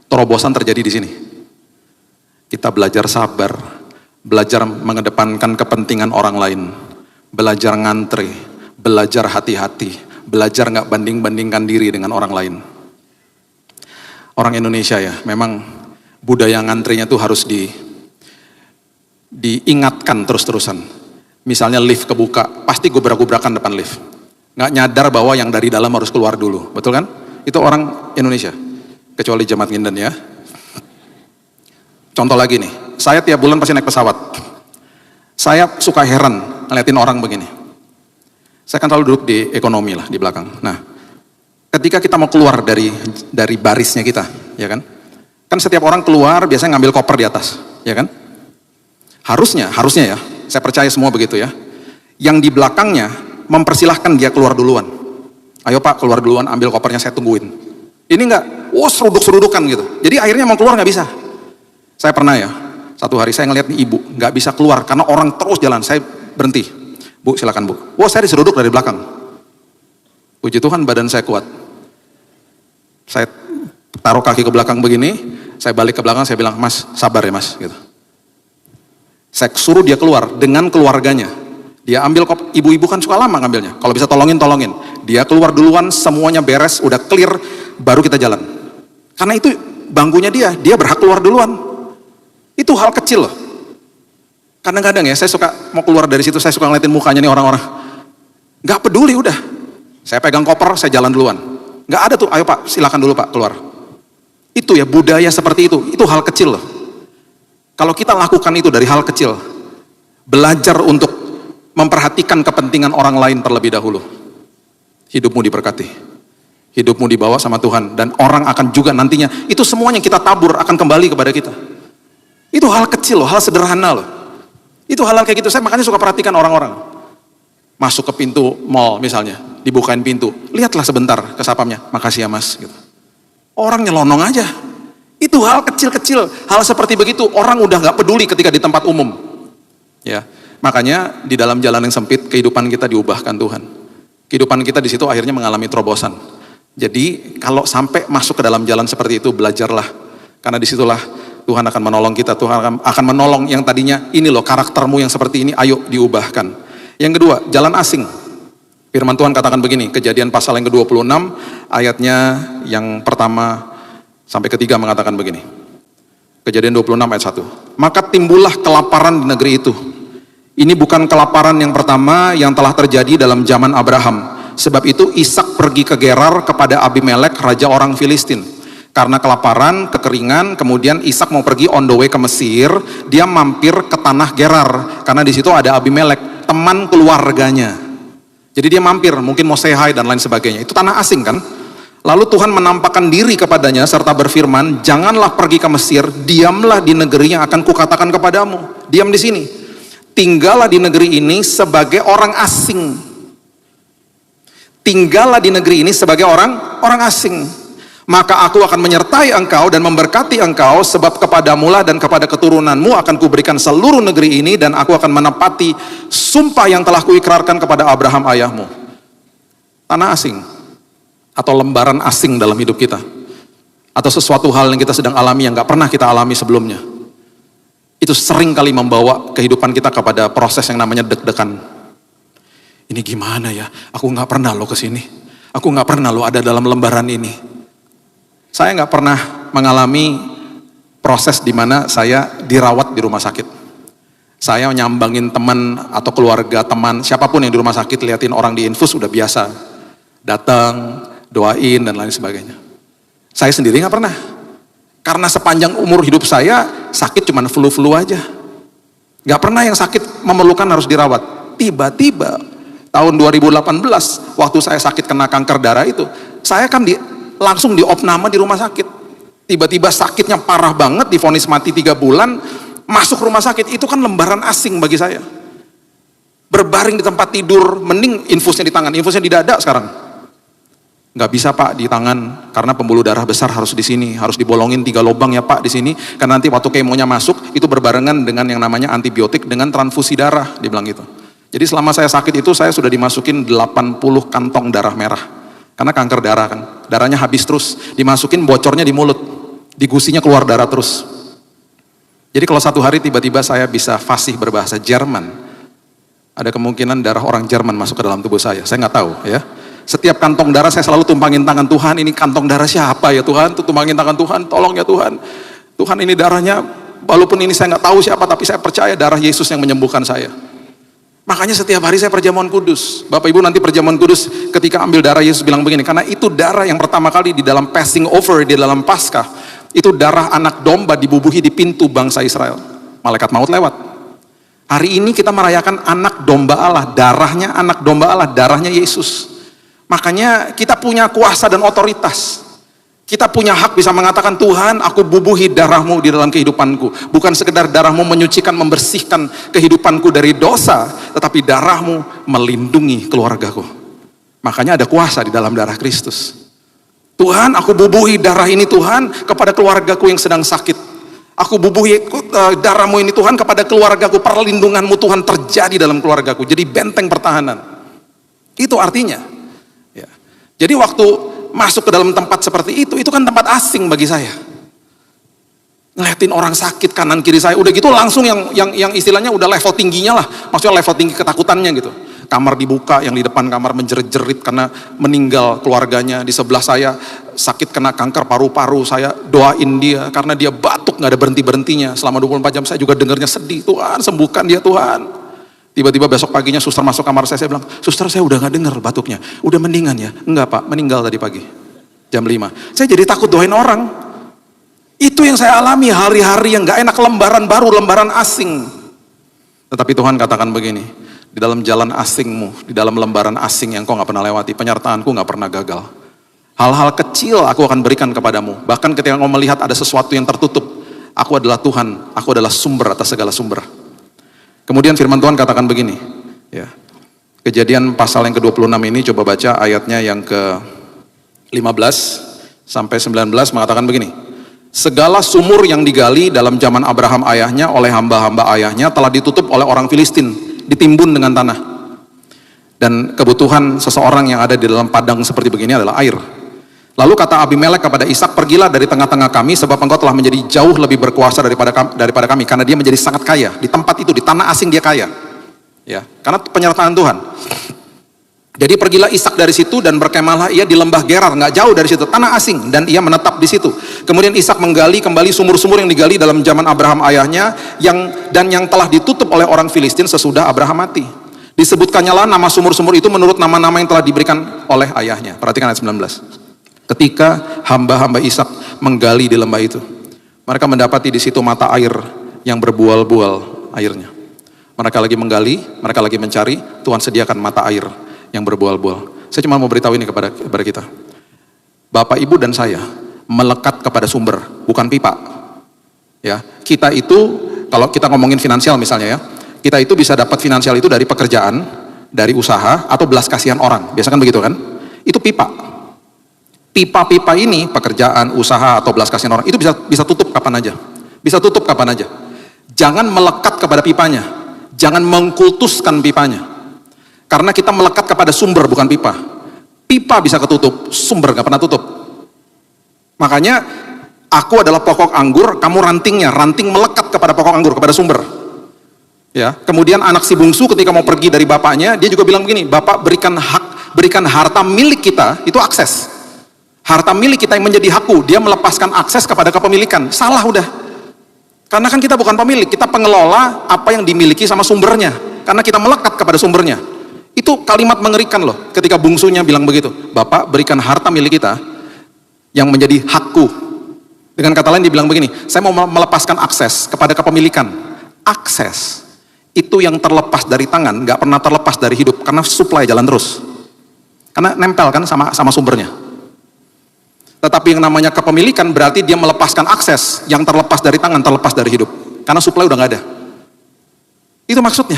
terobosan terjadi di sini. Kita belajar sabar, belajar mengedepankan kepentingan orang lain, belajar ngantri, belajar hati-hati, belajar nggak banding-bandingkan diri dengan orang lain. Orang Indonesia ya, memang budaya ngantrinya tuh harus diingatkan terus-terusan. Misalnya lift kebuka, pasti gubrak-gubrakan depan lift. Nggak nyadar bahwa yang dari dalam harus keluar dulu, betul kan? Itu orang Indonesia, kecuali jemaat Nginden ya. Contoh lagi nih, saya tiap bulan pasti naik pesawat. Saya suka heran ngeliatin orang begini. Saya kan selalu duduk di ekonomi lah, di belakang. Nah, ketika kita mau keluar dari barisnya kita, ya kan? Kan setiap orang keluar biasanya ngambil koper di atas, ya kan? Harusnya ya, saya percaya semua begitu ya. Yang di belakangnya mempersilahkan dia keluar duluan. Ayo Pak, keluar duluan, ambil kopernya, saya tungguin. Ini enggak, seruduk-serudukan gitu. Jadi akhirnya mau keluar nggak bisa. Saya pernah ya, satu hari saya ngeliat nih ibu nggak bisa keluar karena orang terus jalan. Saya berhenti, Bu silakan Bu. Wah saya diseruduk dari belakang. Puji Tuhan badan saya kuat. Saya taruh kaki ke belakang begini. Saya balik ke belakang, saya bilang, Mas, sabar ya Mas, gitu. Saya suruh dia keluar dengan keluarganya. Dia ambil ibu-ibu kan suka lama ngambilnya. Kalau bisa tolongin. Dia keluar duluan, semuanya beres, udah clear, baru kita jalan. Karena itu bangkunya dia berhak keluar duluan. Itu hal kecil loh. Kadang-kadang ya, saya suka mau keluar dari situ, saya suka ngeliatin mukanya nih orang-orang. Gak peduli udah. Saya pegang koper, saya jalan duluan. Gak ada tuh, ayo Pak, silakan dulu Pak, keluar. Itu ya budaya seperti itu hal kecil loh. Kalau kita lakukan itu dari hal kecil, belajar untuk memperhatikan kepentingan orang lain terlebih dahulu, hidupmu diberkati, hidupmu dibawa sama Tuhan, dan orang akan juga nantinya, itu semuanya kita tabur akan kembali kepada kita. Itu hal kecil loh, hal sederhana loh. Itu hal-hal kayak gitu, saya makanya suka perhatikan orang-orang. Masuk ke pintu mall misalnya, dibukain pintu, lihatlah sebentar ke sapamnya, makasih ya Mas, gitu. Orang nyelonong aja. Itu hal kecil-kecil, hal seperti begitu orang udah nggak peduli ketika di tempat umum. Ya, makanya di dalam jalan yang sempit kehidupan kita diubahkan Tuhan. Kehidupan kita di situ akhirnya mengalami terobosan. Jadi kalau sampai masuk ke dalam jalan seperti itu, belajarlah, karena disitulah Tuhan akan menolong kita. Tuhan akan menolong yang tadinya ini loh karaktermu yang seperti ini, ayo diubahkan. Yang kedua, jalan asing. Firman Tuhan katakan begini, Kejadian pasal yang ke-26, ayatnya yang pertama sampai ketiga mengatakan begini. Kejadian 26 ayat 1. Maka timbullah kelaparan di negeri itu. Ini bukan kelaparan yang pertama yang telah terjadi dalam zaman Abraham. Sebab itu Ishak pergi ke Gerar kepada Abimelek, raja orang Filistin. Karena kelaparan, kekeringan, kemudian Ishak mau pergi on the way ke Mesir, dia mampir ke tanah Gerar. Karena di situ ada Abimelek, teman keluarganya. Jadi dia mampir, mungkin mau say hi dan lain sebagainya. Itu tanah asing kan? Lalu Tuhan menampakkan diri kepadanya serta berfirman, janganlah pergi ke Mesir, diamlah di negeri yang akan kukatakan kepadamu. Diam di sini. Tinggallah di negeri ini sebagai orang asing. Tinggallah di negeri ini sebagai orang asing. Maka aku akan menyertai engkau dan memberkati engkau, sebab kepadamulah dan kepada keturunanmu akan kuberikan seluruh negeri ini, dan aku akan menepati sumpah yang telah kuikrarkan kepada Abraham ayahmu. Tanah asing atau lembaran asing dalam hidup kita, atau sesuatu hal yang kita sedang alami yang gak pernah kita alami sebelumnya, itu sering kali membawa kehidupan kita kepada proses yang namanya deg-degan. Ini gimana ya, aku gak pernah loh kesini, aku gak pernah loh ada dalam lembaran ini. Saya nggak pernah mengalami proses di mana saya dirawat di rumah sakit. Saya nyambangin teman atau keluarga teman, siapapun yang di rumah sakit, liatin orang di infus udah biasa. Datang, doain dan lain sebagainya. Saya sendiri nggak pernah. Karena sepanjang umur hidup saya, sakit cuma flu-flu aja. Nggak pernah yang sakit memerlukan harus dirawat. Tiba-tiba tahun 2018, waktu saya sakit kena kanker darah itu, saya kan langsung diopname di rumah sakit. Tiba-tiba sakitnya parah banget, divonis mati 3 bulan, masuk rumah sakit. Itu kan lembaran asing bagi saya. Berbaring di tempat tidur, mending infusnya di tangan, infusnya di dada sekarang. Nggak bisa Pak di tangan, karena pembuluh darah besar harus di sini, harus dibolongin 3 lubang ya Pak di sini, karena nanti waktu kemonya masuk, itu berbarengan dengan yang namanya antibiotik dengan transfusi darah, dibilang gitu. Jadi selama saya sakit itu, saya sudah dimasukin 80 kantong darah merah. Karena kanker darah kan, darahnya habis terus, dimasukin bocornya di mulut, di gusinya keluar darah terus. Jadi kalau satu hari tiba-tiba saya bisa fasih berbahasa Jerman, ada kemungkinan darah orang Jerman masuk ke dalam tubuh saya nggak tahu ya. Setiap kantong darah saya selalu tumpangin tangan, Tuhan ini kantong darah siapa ya Tuhan, tuh tumpangin tangan Tuhan, tolong ya Tuhan. Tuhan ini darahnya, walaupun ini saya nggak tahu siapa, tapi saya percaya darah Yesus yang menyembuhkan saya. Makanya setiap hari saya perjamuan kudus. Bapak Ibu nanti perjamuan kudus ketika ambil darah Yesus bilang begini, karena itu darah yang pertama kali di dalam passing over, di dalam Paskah, itu darah anak domba dibubuhi di pintu bangsa Israel. Malaikat maut lewat. Hari ini kita merayakan anak domba Allah, darahnya anak domba Allah, darahnya Yesus. Makanya kita punya kuasa dan otoritas. Kita punya hak bisa mengatakan, Tuhan, aku bubuhi darahmu di dalam kehidupanku. Bukan sekedar darahmu menyucikan, membersihkan kehidupanku dari dosa, tetapi darahmu melindungi keluargaku. Makanya ada kuasa di dalam darah Kristus. Tuhan, aku bubuhi darah ini Tuhan kepada keluargaku yang sedang sakit. Aku bubuhi darahmu ini Tuhan kepada keluargaku. Perlindunganmu Tuhan terjadi dalam keluargaku. Jadi benteng pertahanan. Itu artinya. Ya. Jadi waktu masuk ke dalam tempat seperti itu kan tempat asing bagi saya. Ngeliatin orang sakit kanan kiri saya, udah gitu langsung yang istilahnya udah level tingginya lah, maksudnya level tinggi ketakutannya gitu. Kamar dibuka, yang di depan kamar menjerit-jerit karena meninggal keluarganya. Di sebelah saya sakit kena kanker paru-paru, saya doain dia karena dia batuk nggak ada berhenti-berhentinya. Selama 24 jam saya juga dengarnya sedih, Tuhan sembuhkan dia Tuhan. Tiba-tiba besok paginya suster masuk kamar saya bilang, suster saya udah gak dengar batuknya, udah mendingan ya? Enggak Pak, meninggal tadi pagi, jam 5. Saya jadi takut doain orang. Itu yang saya alami hari-hari yang gak enak, lembaran baru, lembaran asing. Tetapi Tuhan katakan begini, di dalam jalan asingmu, di dalam lembaran asing yang kau gak pernah lewati, penyertaanku gak pernah gagal. Hal-hal kecil aku akan berikan kepadamu. Bahkan ketika kau melihat ada sesuatu yang tertutup, aku adalah Tuhan, aku adalah sumber atas segala sumber. Kemudian firman Tuhan katakan begini, ya. Kejadian pasal yang ke-26 ini coba baca ayatnya yang ke-15 sampai 19 mengatakan begini. Segala sumur yang digali dalam zaman Abraham ayahnya oleh hamba-hamba ayahnya telah ditutup oleh orang Filistin, ditimbun dengan tanah. Dan kebutuhan seseorang yang ada di dalam padang seperti begini adalah air. Lalu kata Abimelek kepada Ishak, pergilah dari tengah-tengah kami sebab engkau telah menjadi jauh lebih berkuasa daripada kami. Karena dia menjadi sangat kaya. Di tempat itu, di tanah asing dia kaya. Ya, karena penyertaan Tuhan. Jadi pergilah Ishak dari situ dan berkemahlah ia di lembah Gerar. Nggak jauh dari situ, tanah asing. Dan ia menetap di situ. Kemudian Ishak menggali kembali sumur-sumur yang digali dalam zaman Abraham ayahnya. Yang telah ditutup oleh orang Filistin sesudah Abraham mati. Disebutkannya lah nama sumur-sumur itu menurut nama-nama yang telah diberikan oleh ayahnya. Perhatikan ayat 19. Ketika hamba-hamba Ishak menggali di lembah itu, mereka mendapati di situ mata air yang berbual-bual airnya. Mereka lagi menggali, mereka lagi mencari, Tuhan sediakan mata air yang berbual-bual. Saya cuma mau beritahu ini kepada kita. Bapak, Ibu dan saya melekat kepada sumber, bukan pipa. Ya, kita itu kalau kita ngomongin finansial misalnya ya, kita itu bisa dapat finansial itu dari pekerjaan, dari usaha atau belas kasihan orang. Biasa kan begitu kan? Itu pipa. Pipa-pipa ini, pekerjaan, usaha, atau belas kasihan orang, itu bisa tutup kapan aja. Bisa tutup kapan aja. Jangan melekat kepada pipanya. Jangan mengkultuskan pipanya. Karena kita melekat kepada sumber, bukan pipa. Pipa bisa ketutup, sumber gak pernah tutup. Makanya, aku adalah pokok anggur, kamu rantingnya. Ranting melekat kepada pokok anggur, kepada sumber. Ya. Kemudian anak si bungsu ketika mau pergi dari bapaknya, dia juga bilang begini, Bapak berikan harta milik kita, itu akses. Harta milik kita yang menjadi hakku, dia melepaskan akses kepada kepemilikan. Salah udah. Karena kan kita bukan pemilik, kita pengelola apa yang dimiliki sama sumbernya. Karena kita melekat kepada sumbernya. Itu kalimat mengerikan loh, ketika bungsunya bilang begitu. Bapak berikan harta milik kita yang menjadi hakku. Dengan kata lain dia bilang begini, saya mau melepaskan akses kepada kepemilikan. Akses itu yang terlepas dari tangan, gak pernah terlepas dari hidup, karena supply jalan terus. Karena nempel kan sama sumbernya. Tetapi yang namanya kepemilikan berarti dia melepaskan akses yang terlepas dari tangan, terlepas dari hidup. Karena supply udah gak ada. Itu maksudnya.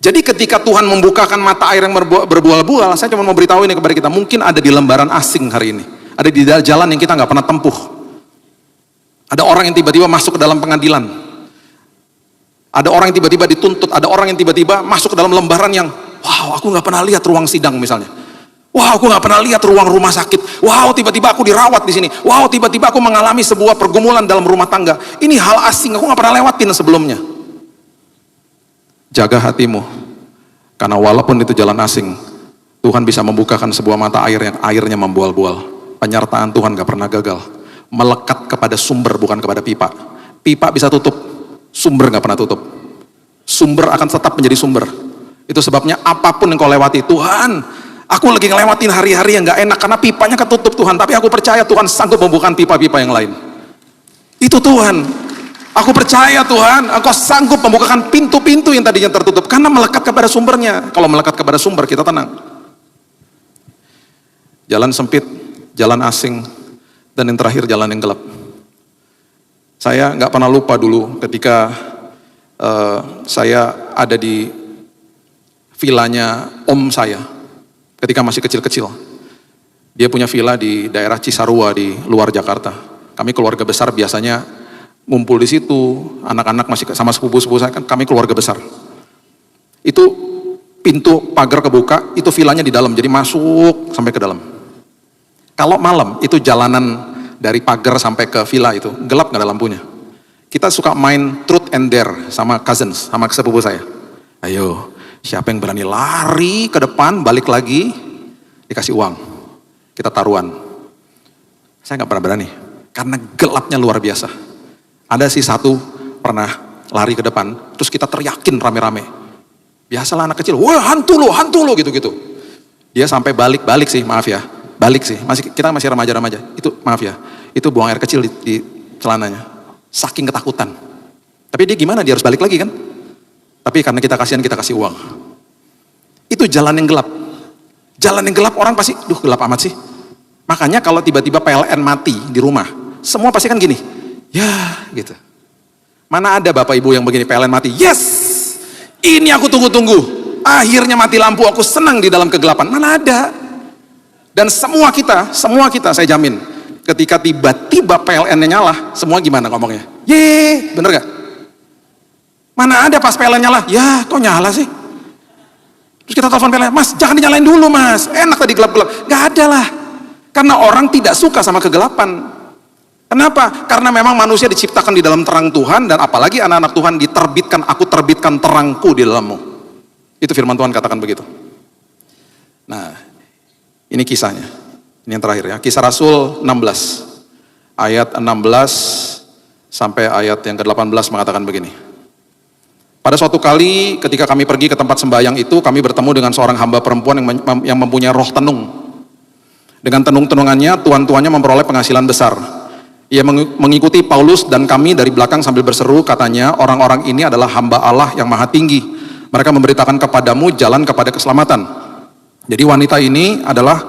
Jadi ketika Tuhan membukakan mata air yang berbual-bual, saya cuma mau beritahu ini kepada kita, mungkin ada di lembaran asing hari ini. Ada di jalan yang kita gak pernah tempuh. Ada orang yang tiba-tiba masuk ke dalam pengadilan. Ada orang yang tiba-tiba dituntut. Ada orang yang tiba-tiba masuk ke dalam lembaran yang, wow, aku gak pernah lihat ruang sidang misalnya. Wow, aku nggak pernah lihat ruang rumah sakit. Wow, tiba-tiba aku dirawat di sini. Wow, tiba-tiba aku mengalami sebuah pergumulan dalam rumah tangga. Ini hal asing, aku nggak pernah lewatin sebelumnya. Jaga hatimu, karena walaupun itu jalan asing, Tuhan bisa membukakan sebuah mata air yang airnya membual-bual. Penyertaan Tuhan nggak pernah gagal. Melekat kepada sumber, bukan kepada pipa. Pipa bisa tutup, sumber nggak pernah tutup. Sumber akan tetap menjadi sumber. Itu sebabnya apapun yang kau lewati, Tuhan, aku lagi ngelewatin hari-hari yang gak enak karena pipanya ketutup Tuhan, tapi aku percaya Tuhan sanggup membuka pipa-pipa yang lain. Itu Tuhan. Aku percaya Tuhan, Engkau sanggup membukakan pintu-pintu yang tadinya tertutup karena melekat kepada sumbernya. Kalau melekat kepada sumber kita tenang. jalan sempit, jalan asing, dan yang terakhir jalan yang gelap. Saya nggak pernah lupa dulu ketika saya ada di vilanya om saya ketika masih kecil-kecil. Dia punya villa di daerah Cisarua di luar Jakarta. Kami keluarga besar biasanya ngumpul di situ, anak-anak masih sama sepupu-sepupu saya, kan kami keluarga besar. Itu pintu pagar kebuka, itu villanya di dalam, jadi masuk sampai ke dalam. Kalau malam itu jalanan dari pagar sampai ke villa itu gelap, nggak ada lampunya. Kita suka main truth and dare sama cousins, sama sepupu saya. Ayo, siapa yang berani lari ke depan, balik lagi, dikasih uang. Kita taruhan. Saya nggak pernah berani, karena gelapnya luar biasa. Ada sih satu pernah lari ke depan, terus kita teriakin rame-rame. Biasalah anak kecil, wah hantu lo gitu-gitu. Dia sampai balik sih, maaf ya, balik sih. Kita masih remaja-remaja. Itu maaf ya, itu buang air kecil di celananya. Saking ketakutan. Tapi dia gimana? Dia harus balik lagi kan? Tapi karena kita kasihan, kita kasih uang. Itu jalan yang gelap. Jalan yang gelap orang pasti, duh gelap amat sih. Makanya kalau tiba-tiba PLN mati di rumah, semua pasti kan gini, ya gitu. Mana ada bapak ibu yang begini, PLN mati, yes, ini aku tunggu-tunggu, akhirnya mati lampu, aku senang di dalam kegelapan. Mana ada. Dan semua kita saya jamin, ketika tiba-tiba PLN-nya nyala, semua gimana ngomongnya? Ye, bener gak? Mana ada pas PLN nyala, ya kok nyala sih? Terus kita telepon PLN, mas jangan dinyalain dulu mas, enak tadi gelap-gelap. Gak ada lah. Karena orang tidak suka sama kegelapan. Kenapa? Karena memang manusia diciptakan di dalam terang Tuhan, dan apalagi anak-anak Tuhan diterbitkan, aku terbitkan terangku di dalammu. Itu firman Tuhan katakan begitu. Nah, ini kisahnya. Ini yang terakhir ya. Kisah Rasul 16. Ayat 16 sampai ayat yang ke-18 mengatakan begini. Pada suatu kali ketika kami pergi ke tempat sembahyang itu, kami bertemu dengan seorang hamba perempuan yang mempunyai roh tenung. Dengan tenung-tenungannya, tuan-tuannya memperoleh penghasilan besar. Ia mengikuti Paulus dan kami dari belakang sambil berseru, katanya, orang-orang ini adalah hamba Allah yang maha tinggi. Mereka memberitakan kepadamu jalan kepada keselamatan. Jadi wanita ini adalah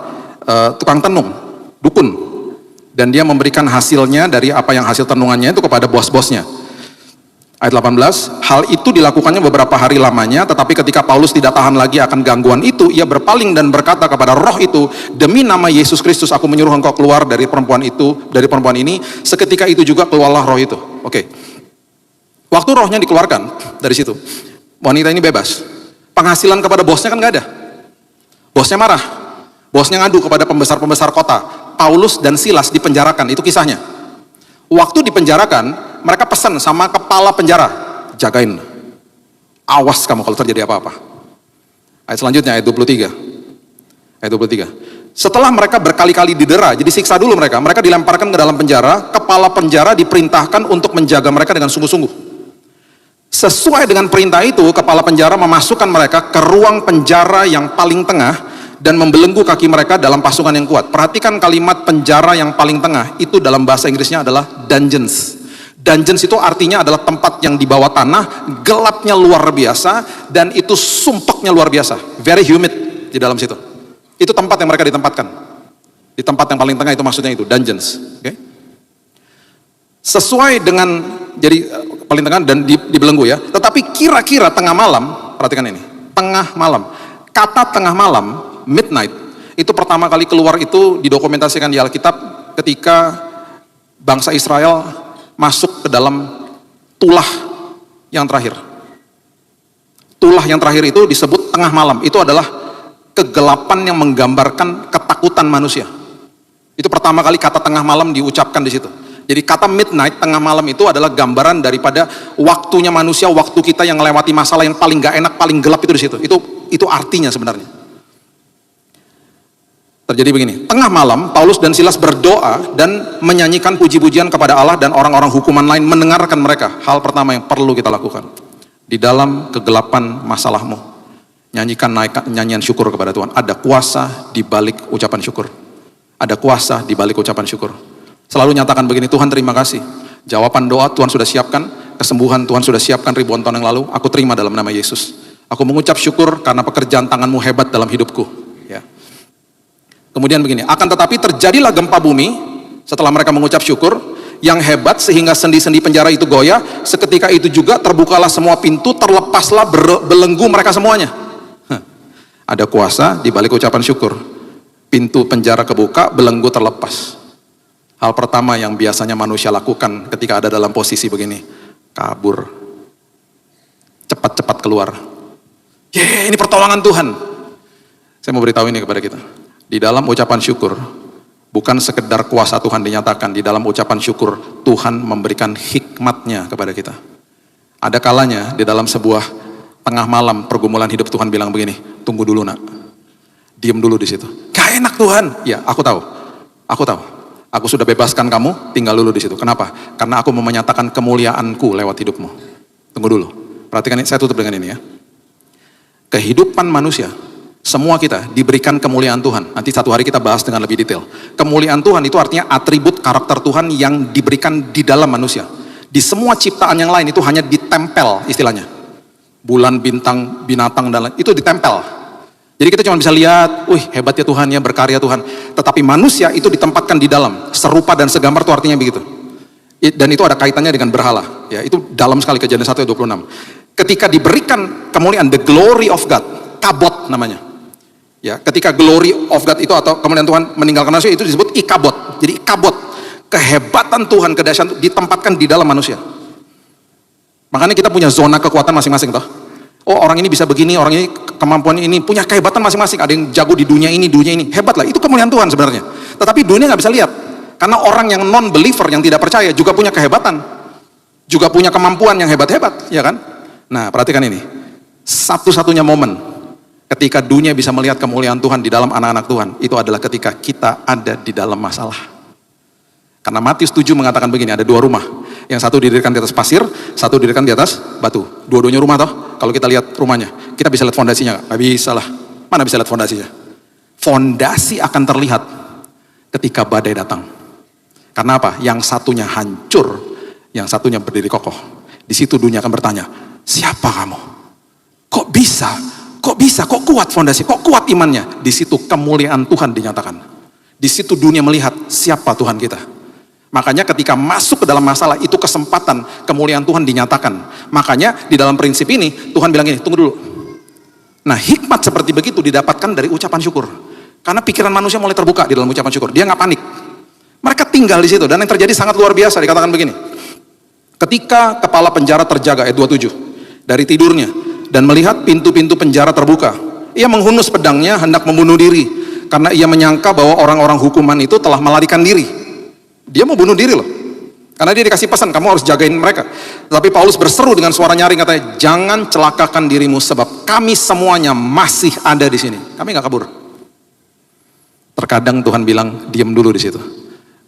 tukang tenung, dukun. Dan dia memberikan hasilnya dari apa yang hasil tenungannya itu kepada bos-bosnya. Ayat 18, hal itu dilakukannya beberapa hari lamanya, tetapi ketika Paulus tidak tahan lagi akan gangguan itu, ia berpaling dan berkata kepada roh itu, demi nama Yesus Kristus aku menyuruh engkau keluar dari perempuan ini. Seketika itu juga keluarlah roh itu. Oke. Waktu rohnya dikeluarkan dari situ, wanita ini bebas. Penghasilan kepada bosnya kan nggak ada. Bosnya marah. Bosnya ngadu kepada pembesar-pembesar kota. Paulus dan Silas dipenjarakan, itu kisahnya. Waktu dipenjarakan, mereka pesan sama kepala penjara, jagain, awas kamu kalau terjadi apa-apa. Ayat selanjutnya, ayat 23. Ayat 23. Setelah mereka berkali-kali didera, jadi siksa dulu mereka dilemparkan ke dalam penjara, kepala penjara diperintahkan untuk menjaga mereka dengan sungguh-sungguh. Sesuai dengan perintah itu, kepala penjara memasukkan mereka ke ruang penjara yang paling tengah, dan membelenggu kaki mereka dalam pasungan yang kuat. Perhatikan kalimat penjara yang paling tengah, itu dalam bahasa Inggrisnya adalah dungeons. Dungeons itu artinya adalah tempat yang di bawah tanah, gelapnya luar biasa, dan itu sumpeknya luar biasa, very humid di dalam situ. Itu tempat yang mereka ditempatkan. Di tempat yang paling tengah itu maksudnya itu, dungeons. Okay? Sesuai dengan, jadi paling tengah dan dibelenggu ya. Tetapi kira-kira tengah malam, perhatikan ini, tengah malam. Kata tengah malam, midnight, itu pertama kali keluar itu didokumentasikan di Alkitab ketika bangsa Israel masuk ke dalam tulah yang terakhir. Tulah yang terakhir itu disebut tengah malam. Itu adalah kegelapan yang menggambarkan ketakutan manusia. Itu pertama kali kata tengah malam diucapkan di situ. Jadi kata midnight, tengah malam itu adalah gambaran daripada waktunya manusia, waktu kita yang melewati masalah yang paling gak enak, paling gelap itu di situ. Itu artinya sebenarnya. Terjadi begini, tengah malam Paulus dan Silas berdoa dan menyanyikan puji-pujian kepada Allah, dan orang-orang hukuman lain mendengarkan mereka. Hal pertama yang perlu kita lakukan di dalam kegelapan masalahmu, nyanyikan nyanyian syukur kepada Tuhan. Ada kuasa di balik ucapan syukur. Ada kuasa di balik ucapan syukur. Selalu nyatakan begini, Tuhan terima kasih. Jawaban doa Tuhan sudah siapkan, kesembuhan Tuhan sudah siapkan ribuan tahun yang lalu. Aku terima dalam nama Yesus. Aku mengucap syukur karena pekerjaan tanganmu hebat dalam hidupku. Ya. Kemudian begini, akan tetapi terjadilah gempa bumi setelah mereka mengucap syukur yang hebat sehingga sendi-sendi penjara itu goyah. Seketika itu juga terbukalah semua pintu, terlepaslah belenggu mereka semuanya. Ada kuasa di balik ucapan syukur. Pintu penjara kebuka, belenggu terlepas. Hal pertama yang biasanya manusia lakukan ketika ada dalam posisi begini, kabur. Cepat-cepat keluar. Ini pertolongan Tuhan. Saya mau beritahu ini kepada kita. Di dalam ucapan syukur, bukan sekedar kuasa Tuhan dinyatakan, di dalam ucapan syukur, Tuhan memberikan hikmatnya kepada kita. Ada kalanya di dalam sebuah tengah malam pergumulan hidup Tuhan bilang begini, tunggu dulu nak, diam dulu di situ. Gak enak Tuhan. Ya, aku tahu. Aku sudah bebaskan kamu, tinggal dulu di situ. Kenapa? Karena aku mau menyatakan kemuliaanku lewat hidupmu. Tunggu dulu. Perhatikan ini, saya tutup dengan ini ya. Kehidupan manusia, semua kita diberikan kemuliaan Tuhan. Nanti satu hari kita bahas dengan lebih detail. Kemuliaan Tuhan itu artinya atribut karakter Tuhan yang diberikan di dalam manusia. Di semua ciptaan yang lain itu hanya ditempel istilahnya. Bulan, bintang, binatang, dan lain, itu ditempel. Jadi kita cuma bisa lihat, hebat ya Tuhan ya, berkarya Tuhan. Tetapi manusia itu ditempatkan di dalam, serupa dan segambar itu artinya begitu. Dan itu ada kaitannya dengan berhala. Ya, itu dalam sekali Kejadian 1 ayat 26. Ketika diberikan kemuliaan, the glory of God, kabot namanya. Ya, ketika glory of God itu atau kemuliaan Tuhan meninggalkan manusia itu disebut ikabot. Jadi ikabot, kehebatan Tuhan, kedahsyatan ditempatkan di dalam manusia. Makanya kita punya zona kekuatan masing-masing toh. Oh, orang ini bisa begini, orang ini kemampuan ini, punya kehebatan masing-masing. Ada yang jago di dunia ini. Hebat lah, itu kemuliaan Tuhan sebenarnya. Tetapi dunia nggak bisa lihat. Karena orang yang non-believer, yang tidak percaya, juga punya kehebatan. Juga punya kemampuan yang hebat-hebat, ya kan? Nah, perhatikan ini. Satu-satunya momen ketika dunia bisa melihat kemuliaan Tuhan di dalam anak-anak Tuhan, itu adalah ketika kita ada di dalam masalah. Karena Matius 7 mengatakan begini, ada dua rumah. Yang satu didirikan di atas pasir, satu didirikan di atas batu. Dua-duanya rumah toh. Kalau kita lihat rumahnya, kita bisa lihat fondasinya nggak? Nggak bisa lah. Mana bisa lihat fondasinya? Fondasi akan terlihat ketika badai datang. Karena apa? Yang satunya hancur, yang satunya berdiri kokoh. Di situ dunia akan bertanya, siapa kamu? Kok bisa? Kok bisa? Kok kuat fondasi? Kok kuat imannya? Di situ kemuliaan Tuhan dinyatakan. Di situ dunia melihat siapa Tuhan kita. Makanya ketika masuk ke dalam masalah itu kesempatan kemuliaan Tuhan dinyatakan. Makanya di dalam prinsip ini Tuhan bilang gini, tunggu dulu. Nah, hikmat seperti begitu didapatkan dari ucapan syukur. Karena pikiran manusia mulai terbuka di dalam ucapan syukur. Dia nggak panik. Mereka tinggal di situ dan yang terjadi sangat luar biasa. Dikatakan begini. Ketika kepala penjara terjaga ayat 27 dari tidurnya dan melihat pintu-pintu penjara terbuka, ia menghunus pedangnya hendak membunuh diri karena ia menyangka bahwa orang-orang hukuman itu telah melarikan diri. Dia mau bunuh diri loh. Karena dia dikasih pesan, kamu harus jagain mereka. Tapi Paulus berseru dengan suara nyaring katanya, jangan celakakan dirimu sebab kami semuanya masih ada di sini. Kami nggak kabur. Terkadang Tuhan bilang, diam dulu di situ.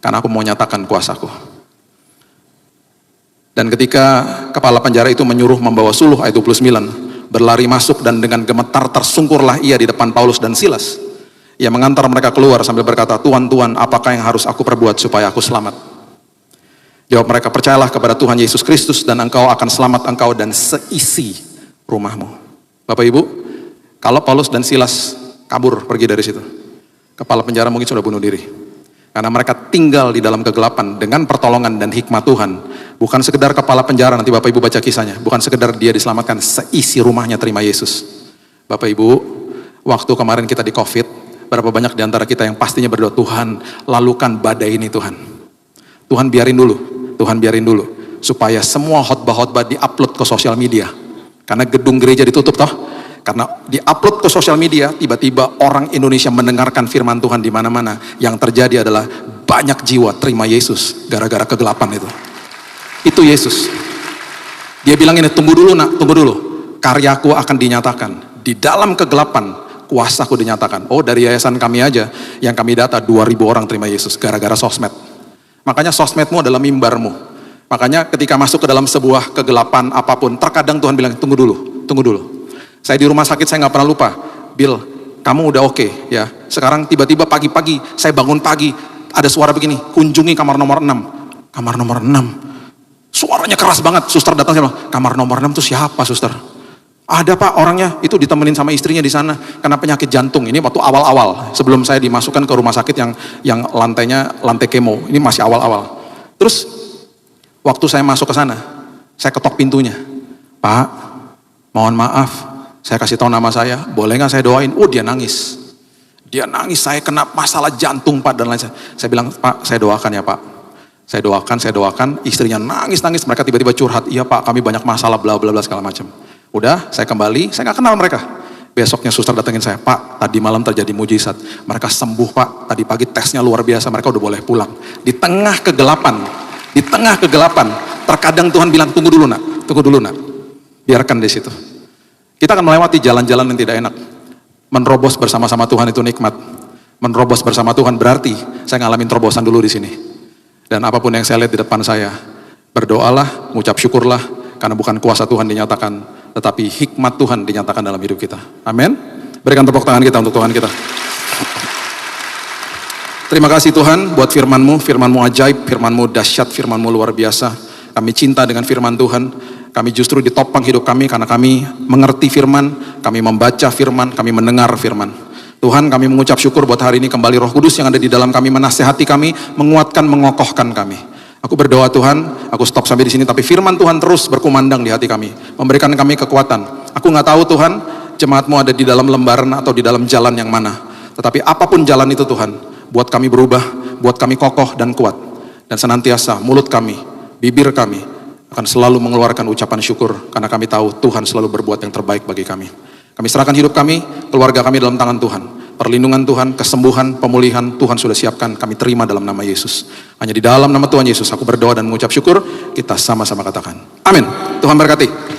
Karena aku mau nyatakan kuasaku. Dan ketika kepala penjara itu menyuruh membawa suluh ayat 29, berlari masuk dan dengan gemetar tersungkurlah ia di depan Paulus dan Silas. Ia mengantar mereka keluar sambil berkata, Tuhan, Tuhan, apakah yang harus aku perbuat supaya aku selamat? Jawab mereka, percayalah kepada Tuhan Yesus Kristus dan engkau akan selamat, engkau dan seisi rumahmu. Bapak Ibu, kalau Paulus dan Silas kabur pergi dari situ, kepala penjara mungkin sudah bunuh diri. Karena mereka tinggal di dalam kegelapan dengan pertolongan dan hikmat Tuhan. Bukan sekedar kepala penjara, nanti Bapak Ibu baca kisahnya. Bukan sekedar dia diselamatkan, seisi rumahnya terima Yesus. Bapak Ibu, waktu kemarin kita di COVID, berapa banyak di antara kita yang pastinya berdoa, Tuhan, lalukan badai ini Tuhan. Tuhan biarin dulu, supaya semua khotbah-khotbah di-upload ke sosial media. Karena gedung gereja ditutup toh. Karena di-upload ke sosial media, tiba-tiba orang Indonesia mendengarkan firman Tuhan di mana-mana. Yang terjadi adalah banyak jiwa terima Yesus gara-gara kegelapan itu. Itu Yesus. Dia bilang ini, tunggu dulu nak, tunggu dulu. Karyaku akan dinyatakan. Di dalam kegelapan, kuasaku dinyatakan. Oh, dari yayasan kami aja yang kami data 2.000 orang terima Yesus gara-gara sosmed. Makanya sosmedmu adalah mimbarmu. Makanya ketika masuk ke dalam sebuah kegelapan apapun, terkadang Tuhan bilang tunggu dulu. Saya di rumah sakit, saya nggak pernah lupa. Bill, kamu udah oke ya. Sekarang tiba-tiba pagi-pagi saya bangun pagi, ada suara begini, kunjungi kamar nomor 6. Kamar nomor 6. Suaranya keras banget. Suster datang, saya bilang, kamar nomor 6 itu siapa suster? Ada Pak, orangnya itu ditemenin sama istrinya di sana karena penyakit jantung. Ini waktu awal-awal sebelum saya dimasukkan ke rumah sakit yang lantainya lantai kemo. Ini masih awal-awal. Terus waktu saya masuk ke sana, saya ketok pintunya. Pak, mohon maaf, saya kasih tahu nama saya, boleh nggak saya doain? Oh, dia nangis. Dia nangis, saya kena masalah jantung Pak dan lain. Saya bilang, Pak, saya doakan ya Pak. Saya doakan. Istrinya nangis. Mereka tiba-tiba curhat. Iya Pak, kami banyak masalah, bla bla bla segala macam. Udah, saya kembali, saya nggak kenal mereka. Besoknya suster datengin saya, Pak, tadi malam terjadi mujizat. Mereka sembuh Pak, tadi pagi tesnya luar biasa, mereka udah boleh pulang. Di tengah kegelapan, terkadang Tuhan bilang, tunggu dulu nak. Biarkan di situ. Kita akan melewati jalan-jalan yang tidak enak. Menerobos bersama-sama Tuhan itu nikmat. Menerobos bersama Tuhan berarti saya ngalamin terobosan dulu di sini. Dan apapun yang saya lihat di depan saya, berdoalah, mengucap syukurlah, karena bukan kuasa Tuhan dinyatakan, tetapi hikmat Tuhan dinyatakan dalam hidup kita. Amin. Berikan tepuk tangan kita untuk Tuhan kita. Terima kasih Tuhan buat firman-Mu ajaib, firman-Mu dahsyat, firman-Mu luar biasa. Kami cinta dengan firman Tuhan. Kami justru ditopang hidup kami karena kami mengerti firman, kami membaca firman, kami mendengar firman. Tuhan, kami mengucap syukur buat hari ini kembali Roh Kudus yang ada di dalam kami menasehati kami, menguatkan, mengokohkan kami. Aku berdoa Tuhan, aku stop sampai di sini, tapi firman Tuhan terus berkumandang di hati kami, memberikan kami kekuatan. Aku nggak tahu Tuhan, jemaat-Mu ada di dalam lembaran atau di dalam jalan yang mana. Tetapi apapun jalan itu Tuhan, buat kami berubah, buat kami kokoh dan kuat. Dan senantiasa mulut kami, bibir kami akan selalu mengeluarkan ucapan syukur, karena kami tahu Tuhan selalu berbuat yang terbaik bagi kami. Kami serahkan hidup kami, keluarga kami dalam tangan Tuhan. Perlindungan Tuhan, kesembuhan, pemulihan Tuhan sudah siapkan, kami terima dalam nama Yesus. Hanya di dalam nama Tuhan Yesus aku berdoa dan mengucap syukur. Kita sama-sama katakan amin. Tuhan berkati.